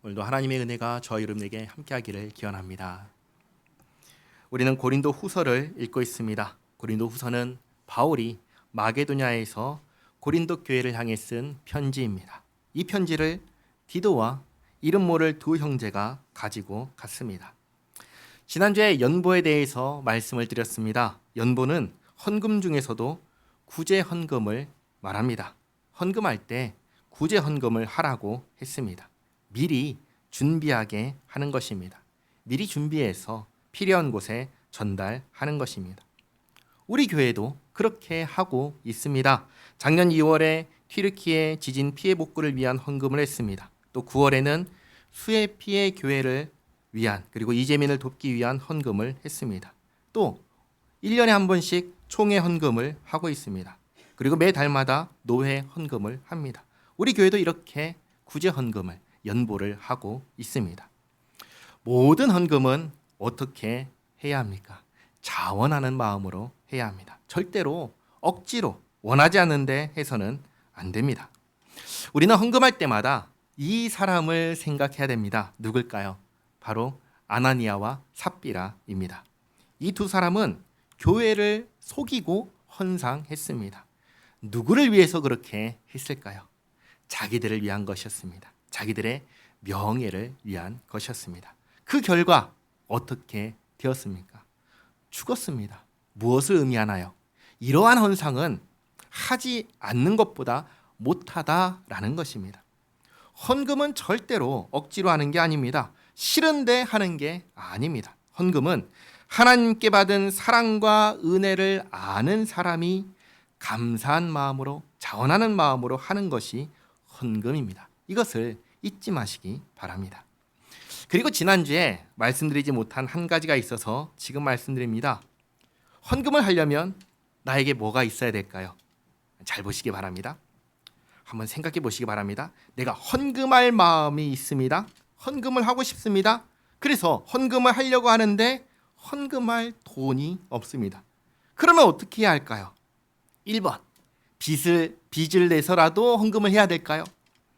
오늘도 하나님의 은혜가 저희 여러분에게 함께하기를 기원합니다. 우리는 고린도 후서를 읽고 있습니다. 고린도 후서는 바울이 마게도냐에서 고린도 교회를 향해 쓴 편지입니다. 이 편지를 디도와 이름 모를 두 형제가 가지고 갔습니다. 지난주에 연보에 대해서 말씀을 드렸습니다. 연보는 헌금 중에서도 구제 헌금을 말합니다. 헌금할 때 구제 헌금을 하라고 했습니다. 미리 준비하게 하는 것입니다. 미리 준비해서 필요한 곳에 전달하는 것입니다. 우리 교회도 그렇게 하고 있습니다. 작년 2월에 튀르키예 지진 피해 복구를 위한 헌금을 했습니다. 또 9월에는 수해 피해 교회를 위한 그리고 이재민을 돕기 위한 헌금을 했습니다. 또 1년에 한 번씩 총회 헌금을 하고 있습니다. 그리고 매달마다 노회 헌금을 합니다. 우리 교회도 이렇게 구제 헌금을 연보를 하고 있습니다. 모든 헌금은 어떻게 해야 합니까? 자원하는 마음으로 해야 합니다. 절대로 억지로 원하지 않는데 해서는 안 됩니다. 우리는 헌금할 때마다 이 사람을 생각해야 됩니다. 누굴까요? 바로 아나니아와 삽비라입니다. 이 두 사람은 교회를 속이고 헌상했습니다. 누구를 위해서 그렇게 했을까요? 자기들을 위한 것이었습니다. 자기들의 명예를 위한 것이었습니다. 그 결과 어떻게 되었습니까? 죽었습니다. 무엇을 의미하나요? 이러한 헌상은 하지 않는 것보다 못하다라는 것입니다. 헌금은 절대로 억지로 하는 게 아닙니다. 싫은데 하는 게 아닙니다. 헌금은 하나님께 받은 사랑과 은혜를 아는 사람이 감사한 마음으로 자원하는 마음으로 하는 것이 헌금입니다. 이것을 잊지 마시기 바랍니다. 그리고 지난주에 말씀드리지 못한 한 가지가 있어서 지금 말씀드립니다. 헌금을 하려면 나에게 뭐가 있어야 될까요? 잘 보시기 바랍니다. 한번 생각해 보시기 바랍니다. 내가 헌금할 마음이 있습니다. 헌금을 하고 싶습니다. 그래서 헌금을 하려고 하는데 헌금할 돈이 없습니다. 그러면 어떻게 해야 할까요? 1번, 빚을 내서라도 헌금을 해야 될까요?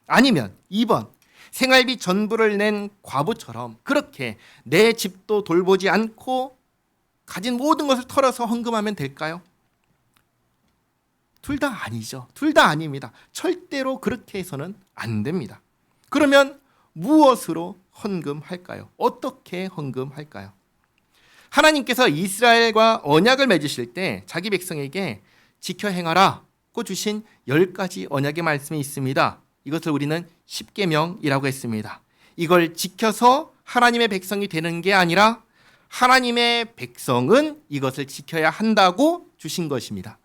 아니면 2번, 생활비 전부를 낸 과부처럼 그렇게 내 집도 돌보지 않고 가진 모든 것을 털어서 헌금하면 될까요? 둘 다 아니죠. 둘 다 아닙니다. 절대로 그렇게 해서는 안 됩니다. 그러면 무엇으로 헌금할까요? 어떻게 헌금할까요? 하나님께서 이스라엘과 언약을 맺으실 때 자기 백성에게 지켜 행하라고 주신 10가지 언약의 말씀이 있습니다. 이것을 우리는 십계명이라고 했습니다. 이걸 지켜서 하나님의 백성이 되는 게 아니라 하나님의 백성은 이것을 지켜야 한다고 주신 것입니다.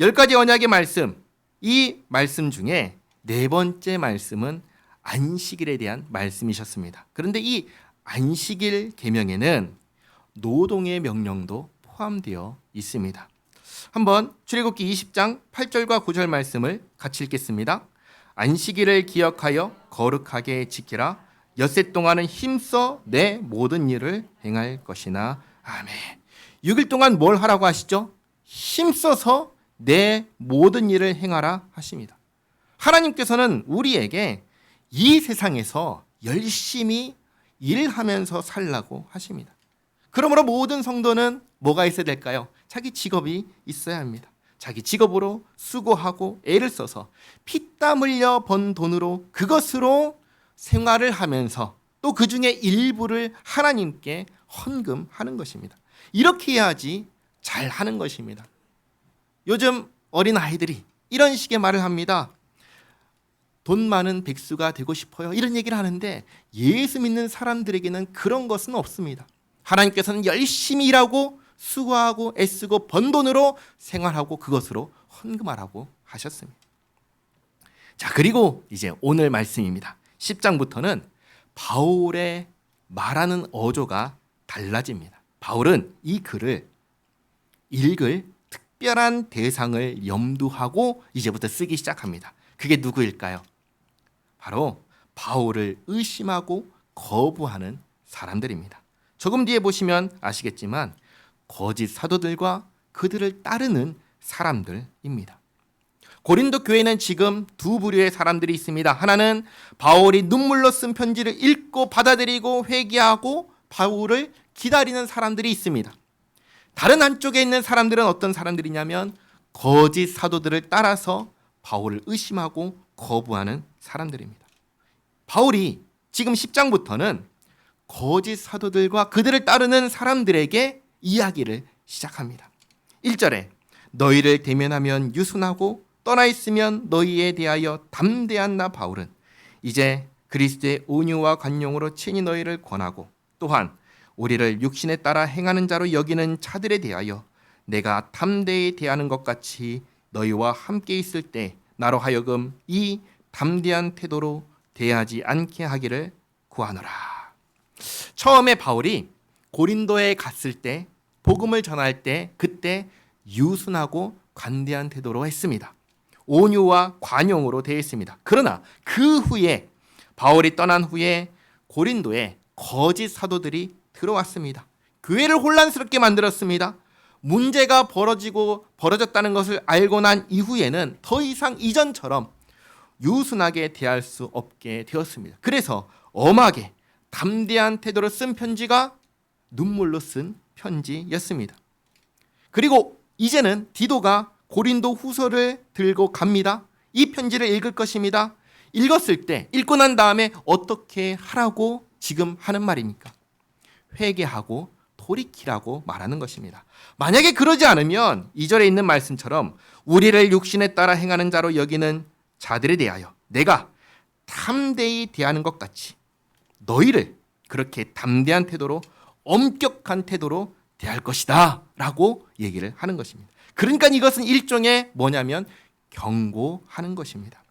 10가지 언약의 말씀, 이 말씀 중에 네 번째 말씀은 안식일에 대한 말씀이셨습니다. 그런데 이 안식일 계명에는 노동의 명령도 포함되어 있습니다. 한번 출애굽기 20장 8절과 9절 말씀을 같이 읽겠습니다. 안식일을 기억하여 거룩하게 지키라. 엿새 동안은 힘써 내 모든 일을 행할 것이나. 아멘. 6일 동안 뭘 하라고 하시죠? 힘써서 내 모든 일을 행하라 하십니다. 하나님께서는 우리에게 이 세상에서 열심히 일하면서 살라고 하십니다. 그러므로 모든 성도는 뭐가 있어야 될까요? 자기 직업이 있어야 합니다. 자기 직업으로 수고하고 애를 써서 피땀 흘려 번 돈으로 그것으로 생활을 하면서 또 그 중에 일부를 하나님께 헌금하는 것입니다. 이렇게 해야지 잘하는 것입니다. 요즘 어린아이들이 이런 식의 말을 합니다. 돈 많은 백수가 되고 싶어요. 이런 얘기를 하는데 예수 믿는 사람들에게는 그런 것은 없습니다. 하나님께서는 열심히 일하고 수고하고 애쓰고 번 돈으로 생활하고 그것으로 헌금하라고 하셨습니다. 자, 그리고 이제 오늘 말씀입니다. 10장부터는 바울의 말하는 어조가 달라집니다. 바울은 이 글을 읽을 특별한 대상을 염두하고 이제부터 쓰기 시작합니다. 그게 누구일까요? 바로 바울을 의심하고 거부하는 사람들입니다. 조금 뒤에 보시면 아시겠지만 거짓 사도들과 그들을 따르는 사람들입니다. 고린도 교회는 지금 두 부류의 사람들이 있습니다. 하나는 바울이 눈물로 쓴 편지를 읽고 받아들이고 회개하고 바울을 기다리는 사람들이 있습니다. 다른 한쪽에 있는 사람들은 어떤 사람들이냐면 거짓 사도들을 따라서 바울을 의심하고 거부하는 사람들입니다. 바울이 지금 10장부터는 거짓 사도들과 그들을 따르는 사람들에게 이야기를 시작합니다. 1절에 너희를 대면하면 유순하고 떠나 있으면 너희에 대하여 담대한 나 바울은 이제 그리스도의 온유와 관용으로 친히 너희를 권하고 또한 우리를 육신에 따라 행하는 자로 여기는 자들에 대하여 내가 담대히 대하는 것 같이 너희와 함께 있을 때 나로 하여금 이 담대한 태도로 대하지 않게 하기를 구하노라. 처음에 바울이 고린도에 갔을 때 복음을 전할 때 그때 유순하고 관대한 태도로 했습니다. 온유와 관용으로 대했습니다. 그러나 그 후에 바울이 떠난 후에 고린도에 거짓 사도들이 들어왔습니다. 교회를 혼란스럽게 만들었습니다. 문제가 벌어졌다는 것을 알고 난 이후에는 더 이상 이전처럼 유순하게 대할 수 없게 되었습니다. 그래서 엄하게 담대한 태도로 쓴 편지가 눈물로 쓴 편지였습니다. 그리고 이제는 디도가 고린도 후서를 들고 갑니다. 이 편지를 읽을 것입니다. 읽었을 때 읽고 난 다음에 어떻게 하라고 지금 하는 말입니까? 회개하고 돌이키라고 말하는 것입니다. 만약에 그러지 않으면 2절에 있는 말씀처럼 우리를 육신에 따라 행하는 자로 여기는 자들에 대하여 내가 담대히 대하는 것 같이 너희를 그렇게 담대한 태도로 엄격한 태도로 대할 것이다 라고 얘기를 하는 것입니다. 그러니까 이것은 일종의 뭐냐면 경고하는 것입니다.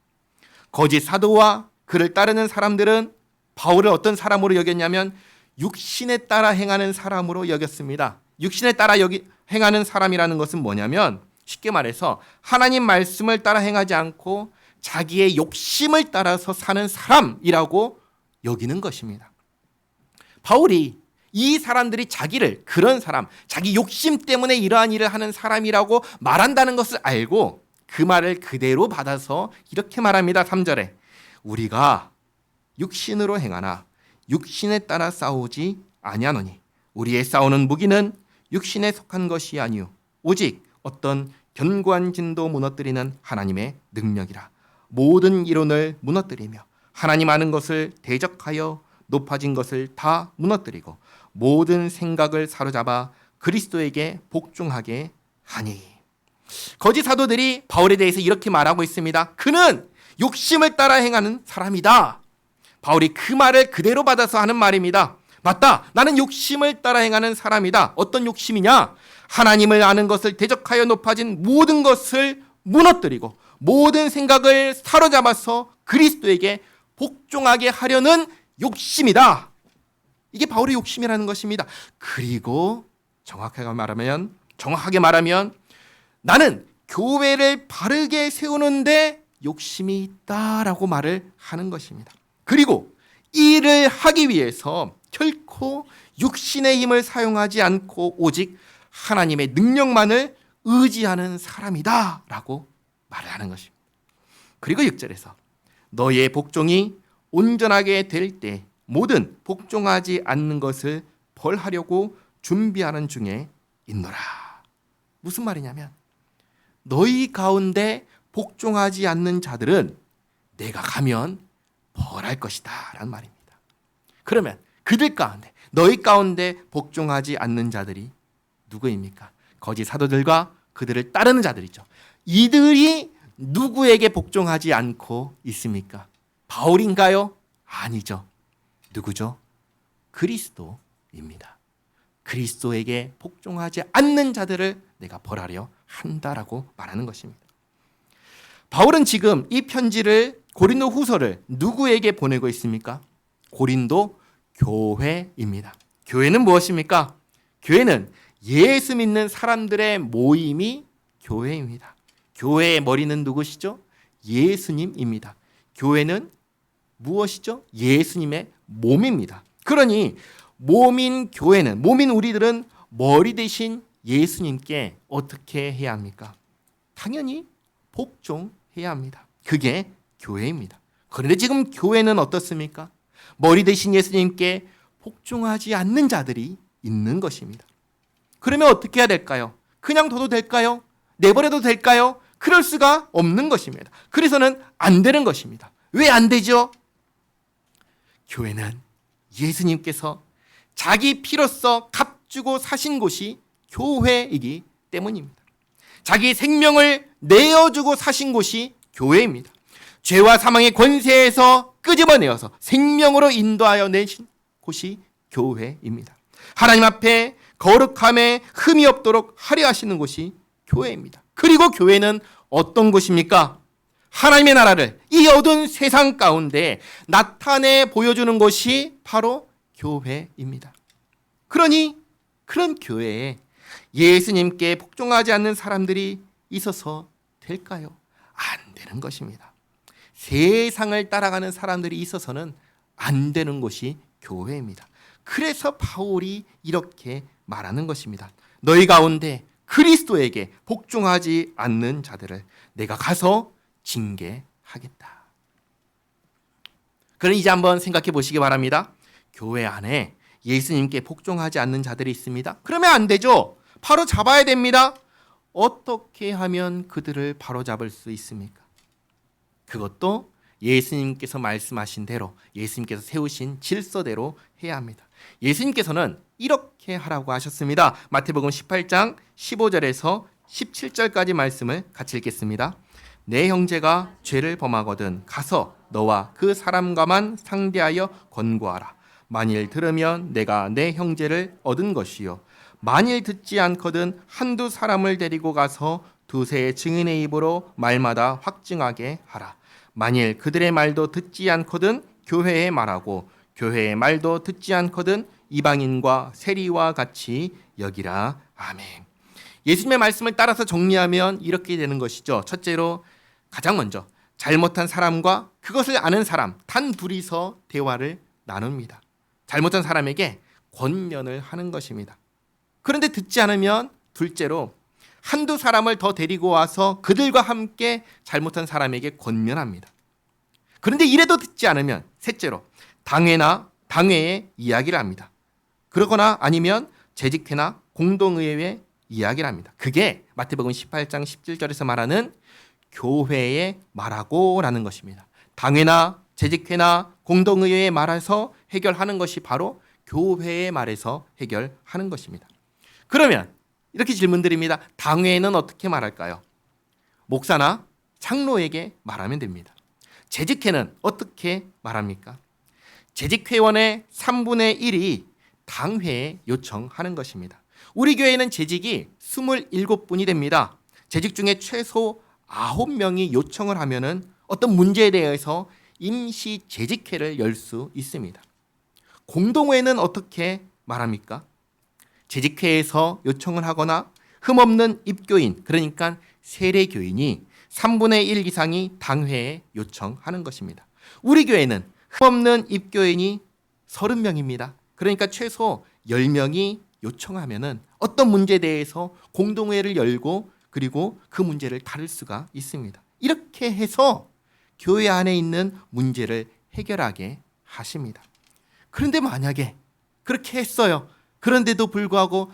거짓 사도와 그를 따르는 사람들은 바울을 어떤 사람으로 여겼냐면 육신에 따라 행하는 사람으로 여겼습니다. 육신에 따라 행하는 사람이라는 것은 뭐냐면 쉽게 말해서 하나님 말씀을 따라 행하지 않고 자기의 욕심을 따라서 사는 사람이라고 여기는 것입니다. 바울이 이 사람들이 자기를 그런 사람, 자기 욕심 때문에 이러한 일을 하는 사람이라고 말한다는 것을 알고 그 말을 그대로 받아서 이렇게 말합니다. 3절에 우리가 육신으로 행하나 육신에 따라 싸우지 아니하노니 우리의 싸우는 무기는 육신에 속한 것이 아니요 오직 어떤 견고한 진도 무너뜨리는 하나님의 능력이라. 모든 이론을 무너뜨리며 하나님 아는 것을 대적하여 높아진 것을 다 무너뜨리고 모든 생각을 사로잡아 그리스도에게 복종하게 하니. 거짓 사도들이 바울에 대해서 이렇게 말하고 있습니다. 그는 욕심을 따라 행하는 사람이다. 바울이 그 말을 그대로 받아서 하는 말입니다. 맞다. 나는 욕심을 따라 행하는 사람이다. 어떤 욕심이냐? 하나님을 아는 것을 대적하여 높아진 모든 것을 무너뜨리고 모든 생각을 사로잡아서 그리스도에게 복종하게 하려는 욕심이다. 이게 바울의 욕심이라는 것입니다. 그리고 정확하게 말하면 나는 교회를 바르게 세우는데 욕심이 있다라고 말을 하는 것입니다. 그리고 이를 하기 위해서 결코 육신의 힘을 사용하지 않고 오직 하나님의 능력만을 의지하는 사람이다 라고 말을 하는 것입니다. 그리고 6절에서 너희의 복종이 온전하게 될 때 모든 복종하지 않는 것을 벌하려고 준비하는 중에 있노라. 무슨 말이냐면 너희 가운데 복종하지 않는 자들은 내가 가면 벌할 것이다 라는 말입니다. 그러면 그들 가운데 너희 가운데 복종하지 않는 자들이 누구입니까? 거짓 사도들과 그들을 따르는 자들이죠. 이들이 누구에게 복종하지 않고 있습니까? 바울인가요? 아니죠. 누구죠? 그리스도입니다. 그리스도에게 복종하지 않는 자들을 내가 벌하려 한다라고 말하는 것입니다. 바울은 지금 이 편지를 고린도 후서를 누구에게 보내고 있습니까? 고린도 교회입니다. 교회는 무엇입니까? 교회는 예수 믿는 사람들의 모임이 교회입니다. 교회의 머리는 누구시죠? 예수님입니다. 교회는 무엇이죠? 예수님의 몸입니다. 그러니 몸인 교회는, 몸인 우리들은 머리 대신 예수님께 어떻게 해야 합니까? 당연히 복종해야 해야 합니다. 그게 교회입니다. 그런데 지금 교회는 어떻습니까? 머리 대신 예수님께 복종하지 않는 자들이 있는 것입니다. 그러면 어떻게 해야 될까요? 그냥 둬도 될까요? 내버려도 될까요? 그럴 수가 없는 것입니다. 그래서는 안 되는 것입니다. 왜 안 되죠? 교회는 예수님께서 자기 피로써 값주고 사신 곳이 교회이기 때문입니다. 자기 생명을 내어주고 사신 곳이 교회입니다. 죄와 사망의 권세에서 끄집어내어서 생명으로 인도하여 내신 곳이 교회입니다. 하나님 앞에 거룩함에 흠이 없도록 하려 하시는 곳이 교회입니다. 그리고 교회는 어떤 곳입니까? 하나님의 나라를 이 어두운 세상 가운데 나타내 보여주는 것이 바로 교회입니다. 그러니 그런 교회에 예수님께 복종하지 않는 사람들이 있어서 될까요? 안 되는 것입니다. 세상을 따라가는 사람들이 있어서는 안 되는 것이 교회입니다. 그래서 바울이 이렇게 말하는 것입니다. 너희 가운데 그리스도에게 복종하지 않는 자들을 내가 가서 징계하겠다. 그럼 이제 한번 생각해 보시기 바랍니다. 교회 안에 예수님께 복종하지 않는 자들이 있습니다. 그러면 안 되죠. 바로 잡아야 됩니다. 어떻게 하면 그들을 바로 잡을 수 있습니까? 그것도 예수님께서 말씀하신 대로, 예수님께서 세우신 질서대로 해야 합니다. 예수님께서는 이렇게 하라고 하셨습니다. 마태복음 18장 15절에서 17절까지 말씀을 같이 읽겠습니다. 내 형제가 죄를 범하거든 가서 너와 그 사람과만 상대하여 권고하라. 만일 들으면 내가 내 형제를 얻은 것이요, 만일 듣지 않거든 한두 사람을 데리고 가서 두세 증인의 입으로 말마다 확증하게 하라. 만일 그들의 말도 듣지 않거든 교회에 말하고 교회의 말도 듣지 않거든 이방인과 세리와 같이 여기라. 아멘. 예수님의 말씀을 따라서 정리하면 이렇게 되는 것이죠. 첫째로, 가장 먼저 잘못한 사람과 그것을 아는 사람 단 둘이서 대화를 나눕니다. 잘못한 사람에게 권면을 하는 것입니다. 그런데 듣지 않으면 둘째로, 한두 사람을 더 데리고 와서 그들과 함께 잘못한 사람에게 권면합니다. 그런데 이래도 듣지 않으면 셋째로, 당회에 이야기를 합니다. 그러거나 아니면 재직회나 공동의회에 이야기를 합니다. 그게 마태복음 18장 17절에서 말하는 교회에 말하고 라는 것입니다. 당회나 재직회나 공동의회에 말해서 해결하는 것이 바로 교회에 말해서 해결하는 것입니다. 그러면 이렇게 질문드립니다. 당회는 어떻게 말할까요? 목사나 장로에게 말하면 됩니다. 재직회는 어떻게 말합니까? 재직회원의 3분의 1이 당회에 요청하는 것입니다. 우리 교회는 재직이 27분이 됩니다. 재직 중에 최소 9명이 요청을 하면은 어떤 문제에 대해서 임시 재직회를 열 수 있습니다. 공동회는 어떻게 말합니까? 재직회에서 요청을 하거나 흠없는 입교인, 그러니까 세례교인이 3분의 1 이상이 당회에 요청하는 것입니다. 우리 교회는 흠없는 입교인이 30명입니다. 그러니까 최소 10명이 요청하면은 어떤 문제에 대해서 공동회를 열고 그리고 그 문제를 다룰 수가 있습니다. 이렇게 해서 교회 안에 있는 문제를 해결하게 하십니다. 그런데 만약에 그렇게 했어요. 그런데도 불구하고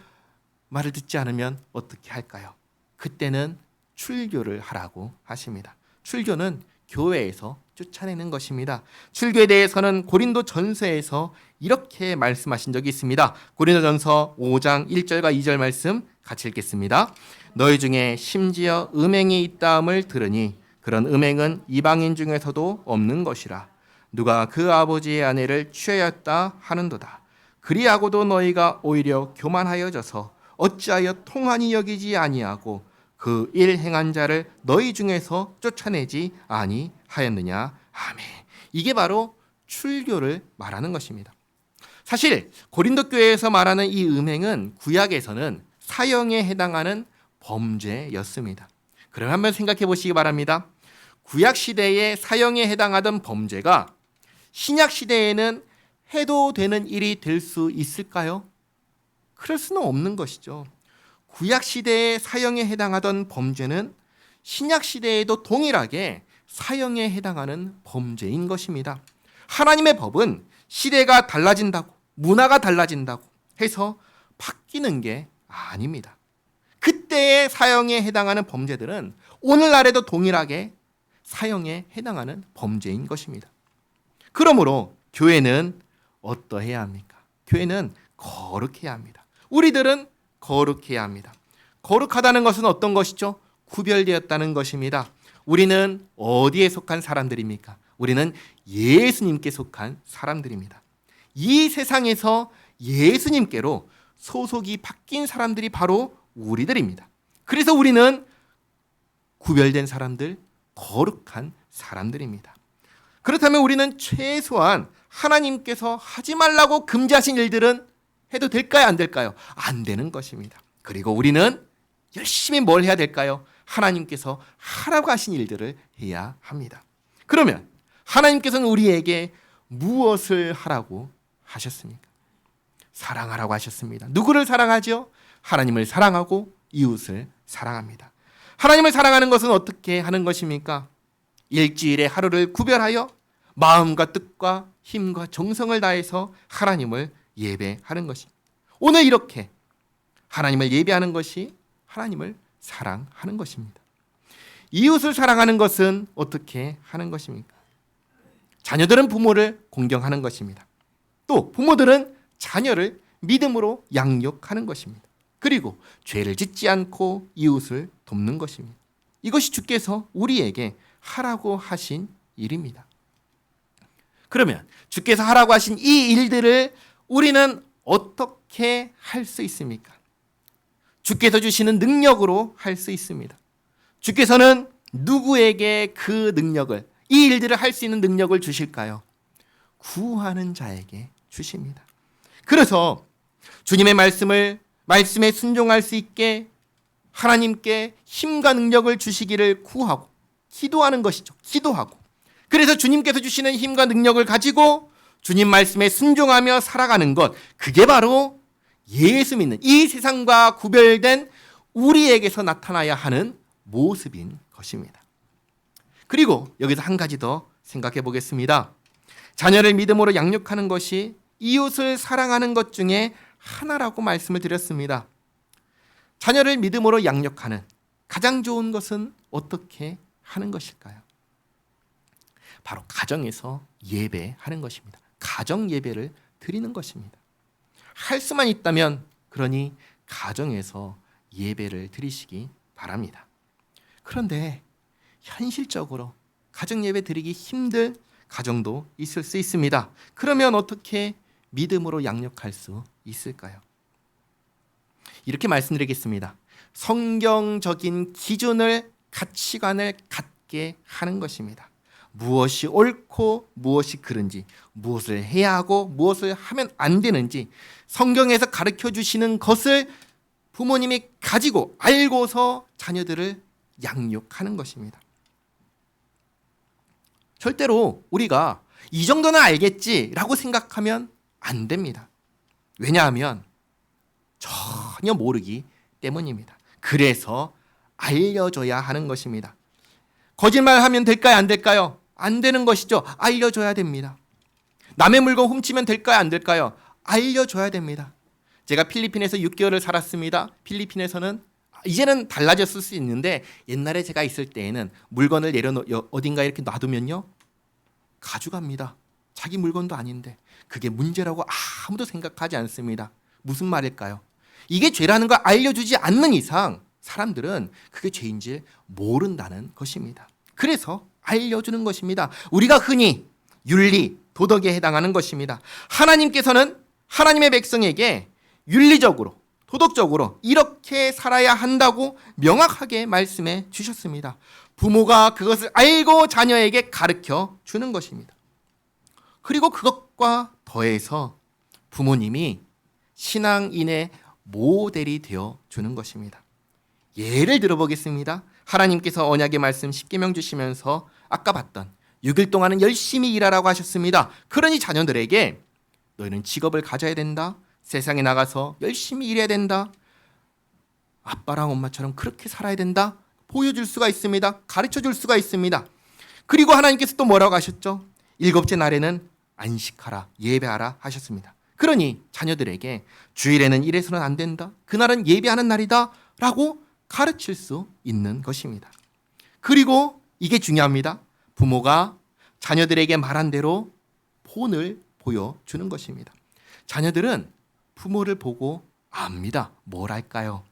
말을 듣지 않으면 어떻게 할까요? 그때는 출교를 하라고 하십니다. 출교는 교회에서 쫓아내는 것입니다. 출교에 대해서는 고린도 전서에서 이렇게 말씀하신 적이 있습니다. 고린도 전서 5장 1절과 2절 말씀 같이 읽겠습니다. 너희 중에 심지어 음행이 있다함을 들으니 그런 음행은 이방인 중에서도 없는 것이라. 누가 그 아버지의 아내를 취하였다 하는도다. 그리하고도 너희가 오히려 교만하여져서 어찌하여 통한이 여기지 아니하고 그 일 행한 자를 너희 중에서 쫓아내지 아니하였느냐. 아멘. 이게 바로 출교를 말하는 것입니다. 사실 고린도 교회에서 말하는 이 음행은 구약에서는 사형에 해당하는 범죄였습니다. 그럼 한번 생각해 보시기 바랍니다. 구약 시대에 사형에 해당하던 범죄가 신약 시대에는 해도 되는 일이 될 수 있을까요? 그럴 수는 없는 것이죠. 구약 시대에 사형에 해당하던 범죄는 신약 시대에도 동일하게 사형에 해당하는 범죄인 것입니다. 하나님의 법은 시대가 달라진다고, 문화가 달라진다고 해서 바뀌는 게 아닙니다. 그때의 사형에 해당하는 범죄들은 오늘날에도 동일하게 사형에 해당하는 범죄인 것입니다. 그러므로 교회는 어떠해야 합니까? 교회는 거룩해야 합니다. 우리들은 거룩해야 합니다. 거룩하다는 것은 어떤 것이죠? 구별되었다는 것입니다. 우리는 어디에 속한 사람들입니까? 우리는 예수님께 속한 사람들입니다. 이 세상에서 예수님께로 소속이 바뀐 사람들이 바로 우리들입니다. 그래서 우리는 구별된 사람들, 거룩한 사람들입니다. 그렇다면 우리는 최소한 하나님께서 하지 말라고 금지하신 일들은 해도 될까요? 안 될까요? 안 되는 것입니다. 그리고 우리는 열심히 뭘 해야 될까요? 하나님께서 하라고 하신 일들을 해야 합니다. 그러면 하나님께서는 우리에게 무엇을 하라고 하셨습니까? 사랑하라고 하셨습니다. 누구를 사랑하죠? 하나님을 사랑하고 이웃을 사랑합니다. 하나님을 사랑하는 것은 어떻게 하는 것입니까? 일주일에 하루를 구별하여 마음과 뜻과 힘과 정성을 다해서 하나님을 예배하는 것입니다. 오늘 이렇게 하나님을 예배하는 것이 하나님을 사랑하는 것입니다. 이웃을 사랑하는 것은 어떻게 하는 것입니까? 자녀들은 부모를 공경하는 것입니다. 또 부모들은 자녀를 믿음으로 양육하는 것입니다. 그리고 죄를 짓지 않고 이웃을 돕는 것입니다. 이것이 주께서 우리에게 하라고 하신 일입니다. 그러면 주께서 하라고 하신 이 일들을 우리는 어떻게 할 수 있습니까? 주께서 주시는 능력으로 할 수 있습니다. 주께서는 누구에게 그 능력을, 이 일들을 할 수 있는 능력을 주실까요? 구하는 자에게 주십니다. 그래서 주님의 말씀에 순종할 수 있게 하나님께 힘과 능력을 주시기를 구하고 기도하는 것이죠. 기도하고. 그래서 주님께서 주시는 힘과 능력을 가지고 주님 말씀에 순종하며 살아가는 것, 그게 바로 예수 믿는 이 세상과 구별된 우리에게서 나타나야 하는 모습인 것입니다. 그리고 여기서 한 가지 더 생각해 보겠습니다. 자녀를 믿음으로 양육하는 것이 이웃을 사랑하는 것 중에 하나라고 말씀을 드렸습니다. 자녀를 믿음으로 양육하는 가장 좋은 것은 어떻게 하는 것일까요? 바로 가정에서 예배하는 것입니다. 가정 예배를 드리는 것입니다. 할 수만 있다면 그러니 가정에서 예배를 드리시기 바랍니다. 그런데 현실적으로 가정 예배 드리기 힘들 가정도 있을 수 있습니다. 그러면 어떻게 믿음으로 양육할 수 있을까요? 이렇게 말씀드리겠습니다. 성경적인 기준을, 가치관을 갖게 하는 것입니다. 무엇이 옳고 무엇이 그른지, 무엇을 해야 하고 무엇을 하면 안 되는지 성경에서 가르쳐 주시는 것을 부모님이 가지고 알고서 자녀들을 양육하는 것입니다. 절대로 우리가 이 정도는 알겠지라고 생각하면 안 됩니다. 왜냐하면 전혀 모르기 때문입니다. 그래서 알려줘야 하는 것입니다. 거짓말하면 될까요? 안 될까요? 안 되는 것이죠. 알려줘야 됩니다. 남의 물건 훔치면 될까요? 안 될까요? 알려줘야 됩니다. 제가 필리핀에서 6개월을 살았습니다. 필리핀에서는 이제는 달라졌을 수 있는데 옛날에 제가 있을 때에는 물건을 어딘가 이렇게 놔두면요, 가져갑니다. 자기 물건도 아닌데 그게 문제라고 아무도 생각하지 않습니다. 무슨 말일까요? 이게 죄라는 걸 알려주지 않는 이상 사람들은 그게 죄인지 모른다는 것입니다. 그래서 알려주는 것입니다. 우리가 흔히 윤리, 도덕에 해당하는 것입니다. 하나님께서는 하나님의 백성에게 윤리적으로, 도덕적으로 이렇게 살아야 한다고 명확하게 말씀해 주셨습니다. 부모가 그것을 알고 자녀에게 가르쳐 주는 것입니다. 그리고 그것과 더해서 부모님이 신앙인의 모델이 되어 주는 것입니다. 예를 들어보겠습니다. 하나님께서 언약의 말씀 10계명 주시면서 아까 봤던 6일 동안은 열심히 일하라고 하셨습니다. 그러니 자녀들에게 너희는 직업을 가져야 된다. 세상에 나가서 열심히 일해야 된다. 아빠랑 엄마처럼 그렇게 살아야 된다. 보여줄 수가 있습니다. 가르쳐줄 수가 있습니다. 그리고 하나님께서 또 뭐라고 하셨죠? 7째 날에는 안식하라, 예배하라 하셨습니다. 그러니 자녀들에게 주일에는 이래서는 안 된다, 그날은 예배하는 날이다 라고 가르칠 수 있는 것입니다. 그리고 이게 중요합니다. 부모가 자녀들에게 말한 대로 본을 보여주는 것입니다. 자녀들은 부모를 보고 압니다. 뭘 할까요?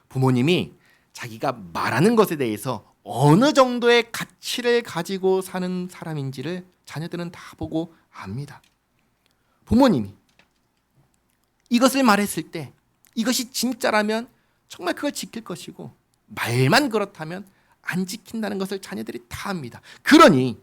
부모님이 자기가 말하는 것에 대해서 어느 정도의 가치를 가지고 사는 사람인지를 자녀들은 다 보고 압니다. 부모님이 이것을 말했을 때 이것이 진짜라면 정말 그걸 지킬 것이고, 말만 그렇다면 안 지킨다는 것을 자녀들이 다 압니다. 그러니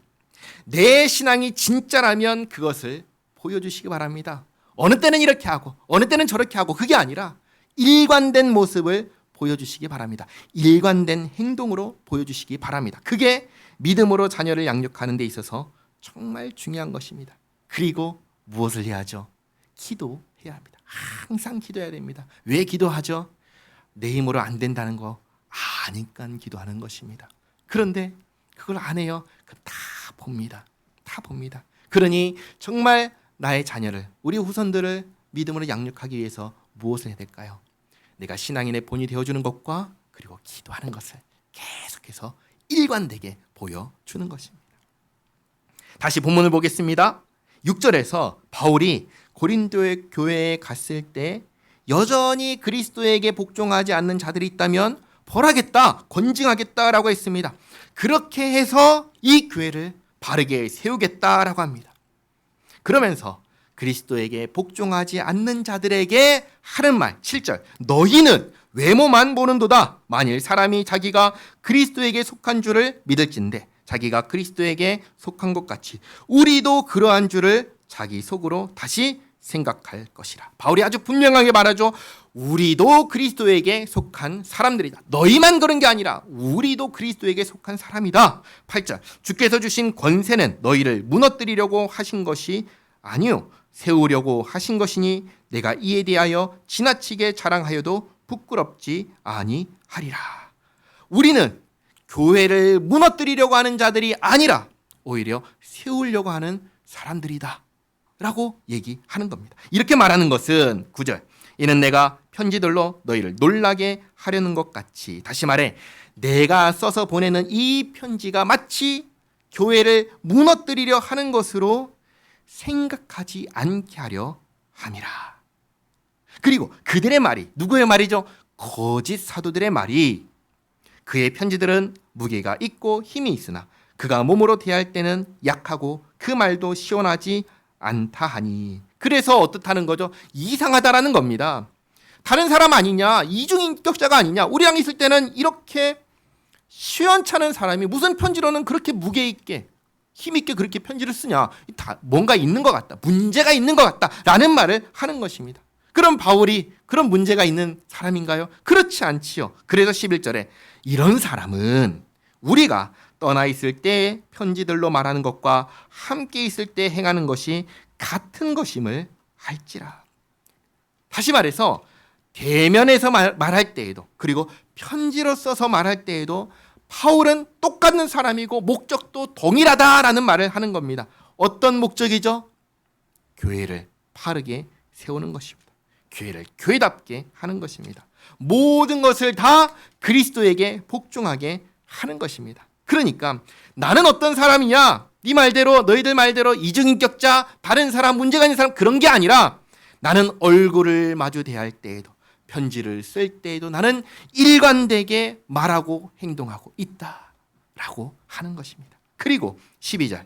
내 신앙이 진짜라면 그것을 보여주시기 바랍니다. 어느 때는 이렇게 하고 어느 때는 저렇게 하고, 그게 아니라 일관된 모습을 보여주시기 바랍니다. 일관된 행동으로 보여주시기 바랍니다. 그게 믿음으로 자녀를 양육하는 데 있어서 정말 중요한 것입니다. 그리고 무엇을 해야죠? 기도해야 합니다. 항상 기도해야 됩니다. 왜 기도하죠? 내 힘으로 안 된다는 거 아니까 기도하는 것입니다. 그런데 그걸 안 해요. 그럼 다 봅니다. 다 봅니다. 그러니 정말 나의 자녀를, 우리 후손들을 믿음으로 양육하기 위해서 무엇을 해야 될까요? 내가 신앙인의 본이 되어주는 것과 그리고 기도하는 것을 계속해서 일관되게 보여주는 것입니다. 다시 본문을 보겠습니다. 6절에서 바울이 고린도의 교회에 갔을 때 여전히 그리스도에게 복종하지 않는 자들이 있다면 벌하겠다, 건징하겠다라고 했습니다. 그렇게 해서 이 교회를 바르게 세우겠다라고 합니다. 그러면서 그리스도에게 복종하지 않는 자들에게 하는 말 7절, 너희는 외모만 보는도다. 만일 사람이 자기가 그리스도에게 속한 줄을 믿을진대 자기가 그리스도에게 속한 것 같이 우리도 그러한 줄을 자기 속으로 다시 생각할 것이라. 바울이 아주 분명하게 말하죠. 우리도 그리스도에게 속한 사람들이다. 너희만 그런 게 아니라 우리도 그리스도에게 속한 사람이다. 8절, 주께서 주신 권세는 너희를 무너뜨리려고 하신 것이 아니요 세우려고 하신 것이니 내가 이에 대하여 지나치게 자랑하여도 부끄럽지 아니하리라. 우리는 교회를 무너뜨리려고 하는 자들이 아니라 오히려 세우려고 하는 사람들이다 라고 얘기하는 겁니다. 이렇게 말하는 것은 9절, 이는 내가 편지들로 너희를 놀라게 하려는 것 같이, 다시 말해 내가 써서 보내는 이 편지가 마치 교회를 무너뜨리려 하는 것으로 생각하지 않게 하려 함이라. 그리고 그들의 말이, 누구의 말이죠? 거짓 사도들의 말이, 그의 편지들은 무게가 있고 힘이 있으나 그가 몸으로 대할 때는 약하고 그 말도 시원하지 않다 하니. 그래서 어떻다는 거죠? 이상하다라는 겁니다. 다른 사람 아니냐, 이중인격자가 아니냐, 우리랑 있을 때는 이렇게 시원찮은 사람이 무슨 편지로는 그렇게 무게 있게 힘있게 그렇게 편지를 쓰냐, 다 뭔가 있는 것 같다, 문제가 있는 것 같다 라는 말을 하는 것입니다. 그럼 바울이 그런 문제가 있는 사람인가요? 그렇지 않지요. 그래서 11절에 이런 사람은 우리가 떠나 있을 때 편지들로 말하는 것과 함께 있을 때 행하는 것이 같은 것임을 알지라. 다시 말해서 대면에서 말할 때에도, 그리고 편지로 써서 말할 때에도 바울은 똑같은 사람이고 목적도 동일하다라는 말을 하는 겁니다. 어떤 목적이죠? 교회를 바르게 세우는 것입니다. 교회를 교회답게 하는 것입니다. 모든 것을 다 그리스도에게 복종하게 하는 것입니다. 그러니까 나는 어떤 사람이냐, 네 말대로, 너희들 말대로 이중인격자, 다른 사람, 문제가 있는 사람, 그런 게 아니라 나는 얼굴을 마주 대할 때에도, 편지를 쓸 때에도 나는 일관되게 말하고 행동하고 있다라고 하는 것입니다. 그리고 12절,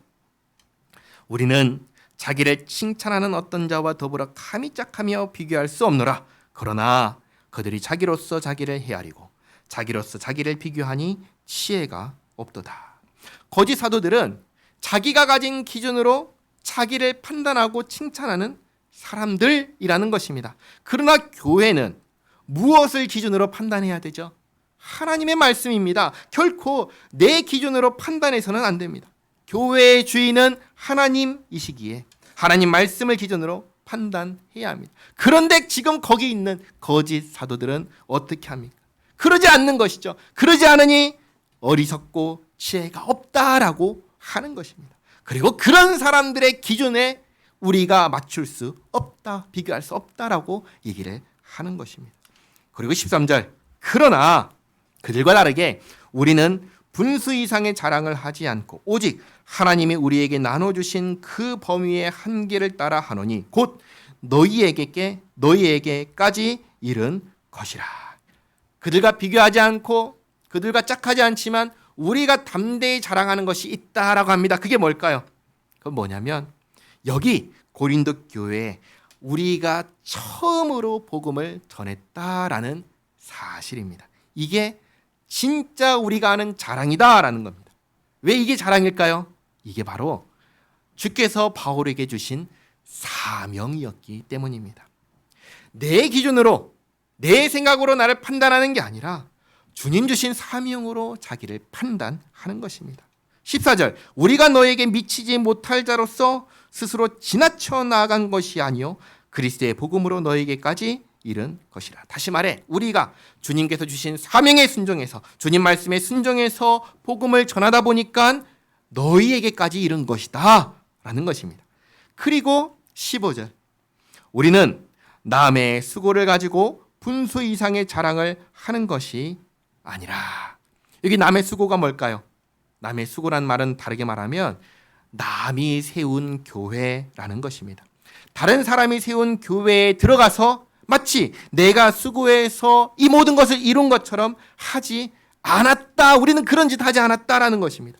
우리는 자기를 칭찬하는 어떤 자와 더불어 감히 짝하며 비교할 수 없노라. 그러나 그들이 자기로서 자기를 헤아리고 자기로서 자기를 비교하니 지혜가 없도다. 거짓 사도들은 자기가 가진 기준으로 자기를 판단하고 칭찬하는 사람들이라는 것입니다. 그러나 교회는 무엇을 기준으로 판단해야 되죠? 하나님의 말씀입니다. 결코 내 기준으로 판단해서는 안 됩니다. 교회의 주인은 하나님이시기에 하나님 말씀을 기준으로 판단해야 합니다. 그런데 지금 거기 있는 거짓 사도들은 어떻게 합니까? 그러지 않는 것이죠. 그러지 않으니 어리석고 지혜가 없다라고 하는 것입니다. 그리고 그런 사람들의 기준에 우리가 맞출 수 없다, 비교할 수 없다라고 얘기를 하는 것입니다. 그리고 13절, 그러나 그들과 다르게 우리는 분수 이상의 자랑을 하지 않고 오직 하나님이 우리에게 나눠주신 그 범위의 한계를 따라 하노니 곧 너희에게까지 이른 것이라. 그들과 비교하지 않고 그들과 짝하지 않지만 우리가 담대히 자랑하는 것이 있다라고 합니다. 그게 뭘까요? 그건 뭐냐면 여기 고린도 교회에 우리가 처음으로 복음을 전했다라는 사실입니다. 이게 진짜 우리가 아는 자랑이다라는 겁니다. 왜 이게 자랑일까요? 이게 바로 주께서 바울에게 주신 사명이었기 때문입니다. 내 기준으로 내 생각으로 나를 판단하는 게 아니라 주님 주신 사명으로 자기를 판단하는 것입니다. 14절, 우리가 너에게 미치지 못할 자로서 스스로 지나쳐 나아간 것이 아니요 그리스도의 복음으로 너에게까지 이른 것이라. 다시 말해 우리가 주님께서 주신 사명에 순종해서 주님 말씀에 순종해서 복음을 전하다 보니까 너희에게까지 이른 것이다 라는 것입니다. 그리고 15절, 우리는 남의 수고를 가지고 분수 이상의 자랑을 하는 것이 아니라. 여기 남의 수고가 뭘까요? 남의 수고란 말은 다르게 말하면 남이 세운 교회라는 것입니다. 다른 사람이 세운 교회에 들어가서 마치 내가 수고해서 이 모든 것을 이룬 것처럼 하지 않았다. 우리는 그런 짓 하지 않았다라는 것입니다.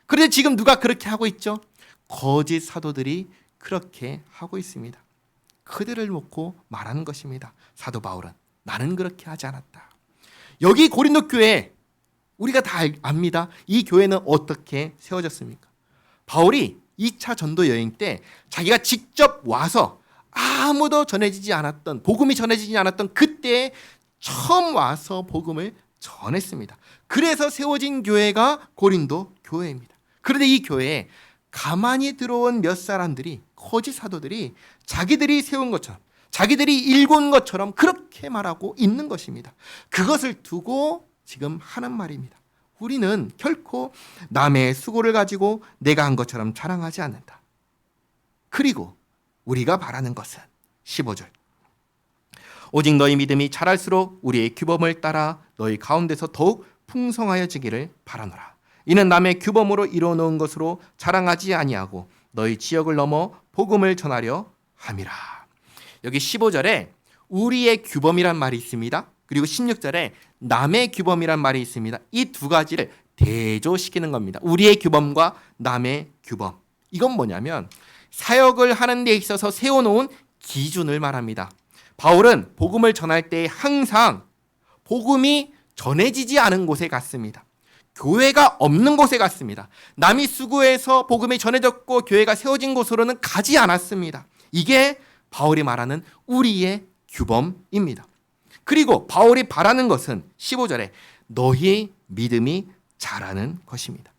그런데 지금 누가 그렇게 하고 있죠? 거짓 사도들이 그렇게 하고 있습니다. 그들을 놓고 말하는 것입니다. 사도 바울은 나는 그렇게 하지 않았다. 여기 고린도 교회 우리가 다 압니다. 이 교회는 어떻게 세워졌습니까? 바울이 2차 전도 여행 때 자기가 직접 와서 아무도 전해지지 않았던, 복음이 전해지지 않았던 그때 처음 와서 복음을 전했습니다. 그래서 세워진 교회가 고린도 교회입니다. 그런데 이 교회에 가만히 들어온 몇 사람들이, 거짓 사도들이 자기들이 세운 것처럼, 자기들이 일군 것처럼 그렇게 말하고 있는 것입니다. 그것을 두고 지금 하는 말입니다. 우리는 결코 남의 수고를 가지고 내가 한 것처럼 자랑하지 않는다. 그리고 우리가 바라는 것은 15절, 오직 너희 믿음이 자랄수록 우리의 규범을 따라 너희 가운데서 더욱 풍성하여지기를 바라노라. 이는 남의 규범으로 이루어놓은 것으로 자랑하지 아니하고 너희 지역을 넘어 복음을 전하려 함이라. 여기 15절에 우리의 규범이란 말이 있습니다. 그리고 16절에 남의 규범이란 말이 있습니다. 이 두 가지를 대조시키는 겁니다. 우리의 규범과 남의 규범. 이건 뭐냐면 사역을 하는 데 있어서 세워놓은 기준을 말합니다. 바울은 복음을 전할 때 항상 복음이 전해지지 않은 곳에 갔습니다. 교회가 없는 곳에 갔습니다. 남이 수고해서 복음이 전해졌고 교회가 세워진 곳으로는 가지 않았습니다. 이게 바울이 말하는 우리의 규범입니다. 그리고 바울이 바라는 것은 15절에 너희 믿음이 자라는 것입니다.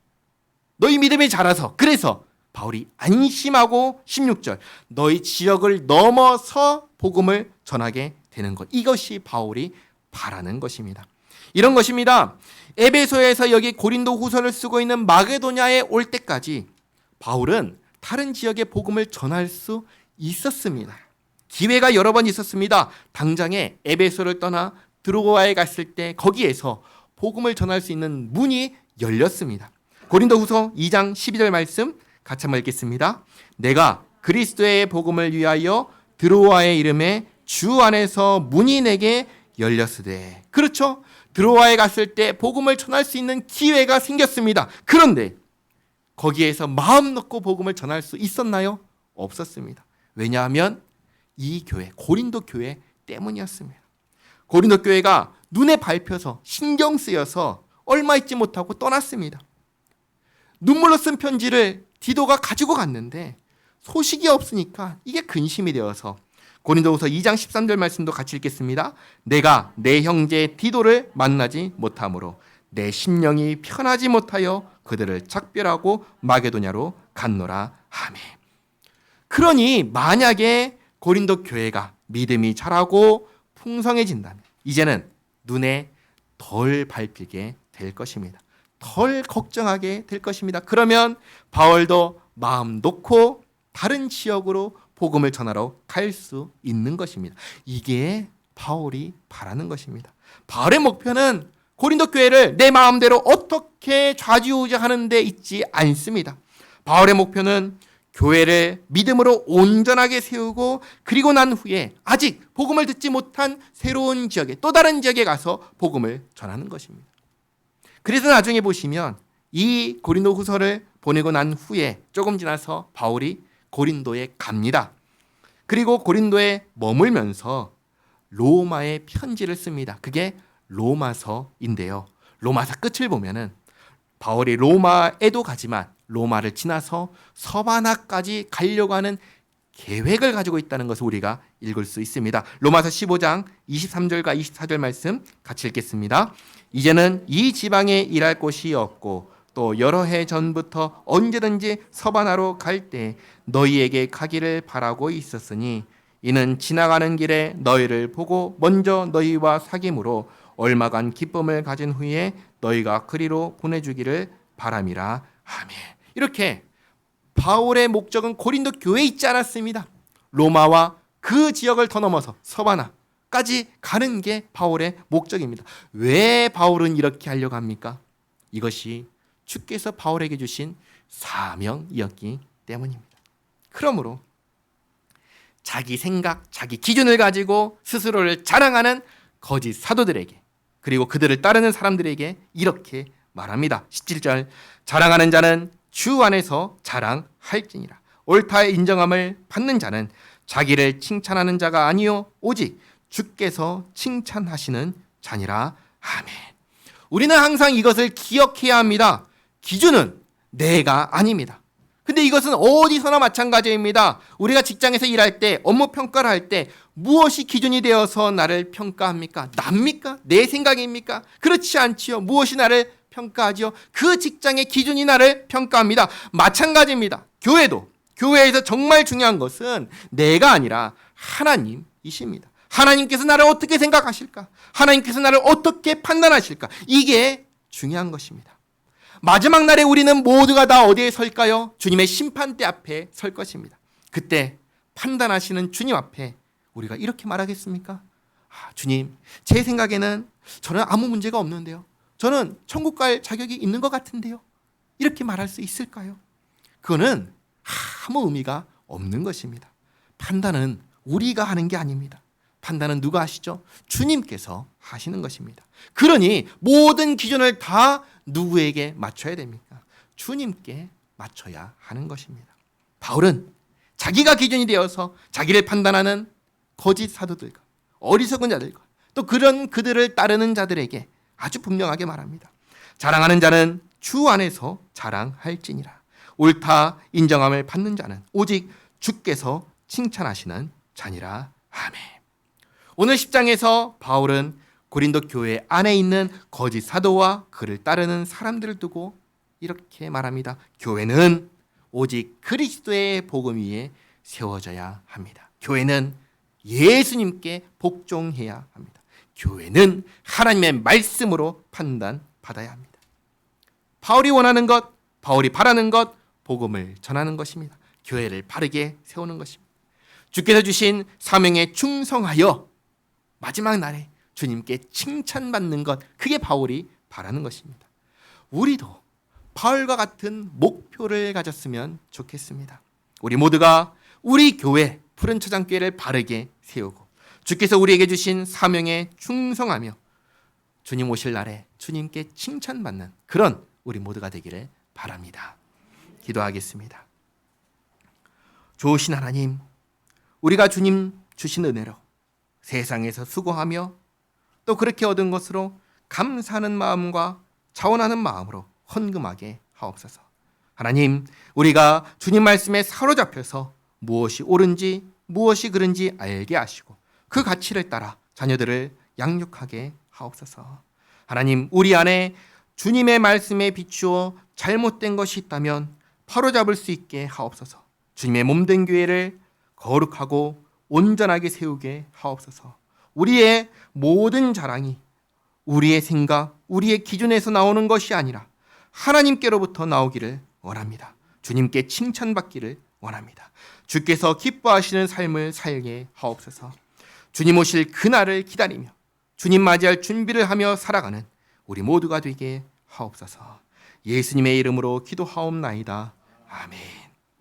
너희 믿음이 자라서, 그래서 바울이 안심하고 16절, 너희 지역을 넘어서 복음을 전하게 되는 것. 이것이 바울이 바라는 것입니다. 이런 것입니다. 에베소에서 여기 고린도 후서를 쓰고 있는 마게도냐에 올 때까지 바울은 다른 지역에 복음을 전할 수 있었습니다. 기회가 여러 번 있었습니다. 당장에 에베소를 떠나 드로아에 갔을 때 거기에서 복음을 전할 수 있는 문이 열렸습니다. 고린도 후서 2장 12절 말씀 같이 한번 읽겠습니다. 내가 그리스도의 복음을 위하여 드로아의 이름에 주 안에서 문이 내게 열렸으되. 그렇죠. 드로아에 갔을 때 복음을 전할 수 있는 기회가 생겼습니다. 그런데 거기에서 마음 놓고 복음을 전할 수 있었나요? 없었습니다. 왜냐하면 이 교회, 고린도 교회 때문이었습니다. 고린도 교회가 눈에 밟혀서 신경 쓰여서 얼마 있지 못하고 떠났습니다. 눈물로 쓴 편지를 디도가 가지고 갔는데 소식이 없으니까 이게 근심이 되어서 고린도후서 2장 13절 말씀도 같이 읽겠습니다. 내가 내 형제 디도를 만나지 못하므로 내 심령이 편하지 못하여 그들을 작별하고 마게도냐로 갔노라 하매. 그러니 만약에 고린도 교회가 믿음이 자라고 풍성해진다면 이제는 눈에 덜 밟히게 될 것입니다. 덜 걱정하게 될 것입니다. 그러면 바울도 마음 놓고 다른 지역으로 복음을 전하러 갈 수 있는 것입니다. 이게 바울이 바라는 것입니다. 바울의 목표는 고린도 교회를 내 마음대로 어떻게 좌지우지하는 데 있지 않습니다. 바울의 목표는 교회를 믿음으로 온전하게 세우고 그리고 난 후에 아직 복음을 듣지 못한 새로운 지역에 또 다른 지역에 가서 복음을 전하는 것입니다. 그래서 나중에 보시면 이 고린도 후서를 보내고 난 후에 조금 지나서 바울이 고린도에 갑니다. 그리고 고린도에 머물면서 로마의 편지를 씁니다. 그게 로마서인데요. 로마서 끝을 보면은 바울이 로마에도 가지만 로마를 지나서 서바나까지 가려고 하는 계획을 가지고 있다는 것을 우리가 읽을 수 있습니다. 로마서 15장 23절과 24절 말씀 같이 읽겠습니다. 이제는 이 지방에 일할 곳이 없고 또 여러 해 전부터 언제든지 서바나로 갈 때 너희에게 가기를 바라고 있었으니 이는 지나가는 길에 너희를 보고 먼저 너희와 사귐으로 얼마간 기쁨을 가진 후에 너희가 그리로 보내주기를 바람이라. 아멘. 이렇게 바울의 목적은 고린도 교회에 있지 않았습니다. 로마와 그 지역을 더 넘어서 서바나까지 가는 게 바울의 목적입니다. 왜 바울은 이렇게 하려고 합니까? 이것이 주께서 바울에게 주신 사명이었기 때문입니다. 그러므로 자기 생각, 자기 기준을 가지고 스스로를 자랑하는 거짓 사도들에게 그리고 그들을 따르는 사람들에게 이렇게 말합니다. 17절 자랑하는 자는 주 안에서 자랑할지니라. 옳다 인정함을 받는 자는 자기를 칭찬하는 자가 아니요 오직 주께서 칭찬하시는 자니라. 아멘. 우리는 항상 이것을 기억해야 합니다. 기준은 내가 아닙니다. 근데 이것은 어디서나 마찬가지입니다. 우리가 직장에서 일할 때 업무 평가를 할 때 무엇이 기준이 되어서 나를 평가합니까? 납니까? 내 생각입니까? 그렇지 않지요. 무엇이 나를 평가하지요? 그 직장의 기준이 나를 평가합니다. 마찬가지입니다. 교회도 교회에서 정말 중요한 것은 내가 아니라 하나님이십니다. 하나님께서 나를 어떻게 생각하실까? 하나님께서 나를 어떻게 판단하실까? 이게 중요한 것입니다. 마지막 날에 우리는 모두가 다 어디에 설까요? 주님의 심판대 앞에 설 것입니다. 그때 판단하시는 주님 앞에 우리가 이렇게 말하겠습니까? 주님, 제 생각에는 저는 아무 문제가 없는데요. 저는 천국 갈 자격이 있는 것 같은데요. 이렇게 말할 수 있을까요? 그거는 아무 의미가 없는 것입니다. 판단은 우리가 하는 게 아닙니다. 판단은 누가 하시죠? 주님께서 하시는 것입니다. 그러니 모든 기준을 다 누구에게 맞춰야 됩니까? 주님께 맞춰야 하는 것입니다. 바울은 자기가 기준이 되어서 자기를 판단하는 거짓 사도들과 어리석은 자들과 또 그런 그들을 따르는 자들에게 아주 분명하게 말합니다. 자랑하는 자는 주 안에서 자랑할지니라. 옳다 인정함을 받는 자는 오직 주께서 칭찬하시는 자니라. 아멘. 오늘 10장에서 바울은 고린도 교회 안에 있는 거짓 사도와 그를 따르는 사람들을 두고 이렇게 말합니다. 교회는 오직 그리스도의 복음 위에 세워져야 합니다. 교회는 예수님께 복종해야 합니다. 교회는 하나님의 말씀으로 판단받아야 합니다. 바울이 원하는 것, 바울이 바라는 것, 복음을 전하는 것입니다. 교회를 바르게 세우는 것입니다. 주께서 주신 사명에 충성하여 마지막 날에 주님께 칭찬받는 것, 그게 바울이 바라는 것입니다. 우리도 바울과 같은 목표를 가졌으면 좋겠습니다. 우리 모두가 우리 교회, 푸른 초장교회를 바르게 세우고 주께서 우리에게 주신 사명에 충성하며 주님 오실 날에 주님께 칭찬받는 그런 우리 모두가 되기를 바랍니다. 기도하겠습니다. 좋으신 하나님, 우리가 주님 주신 은혜로 세상에서 수고하며 또 그렇게 얻은 것으로 감사하는 마음과 자원하는 마음으로 헌금하게 하옵소서. 하나님, 우리가 주님 말씀에 사로잡혀서 무엇이 옳은지 무엇이 그른지 알게 하시고 그 가치를 따라 자녀들을 양육하게 하옵소서. 하나님, 우리 안에 주님의 말씀에 비추어 잘못된 것이 있다면 바로잡을 수 있게 하옵소서. 주님의 몸된 교회를 거룩하고 온전하게 세우게 하옵소서. 우리의 모든 자랑이 우리의 생각, 우리의 기준에서 나오는 것이 아니라 하나님께로부터 나오기를 원합니다. 주님께 칭찬받기를 원합니다. 주께서 기뻐하시는 삶을 살게 하옵소서. 주님 오실 그날을 기다리며 주님 맞이할 준비를 하며 살아가는 우리 모두가 되게 하옵소서. 예수님의 이름으로 기도하옵나이다. 아멘.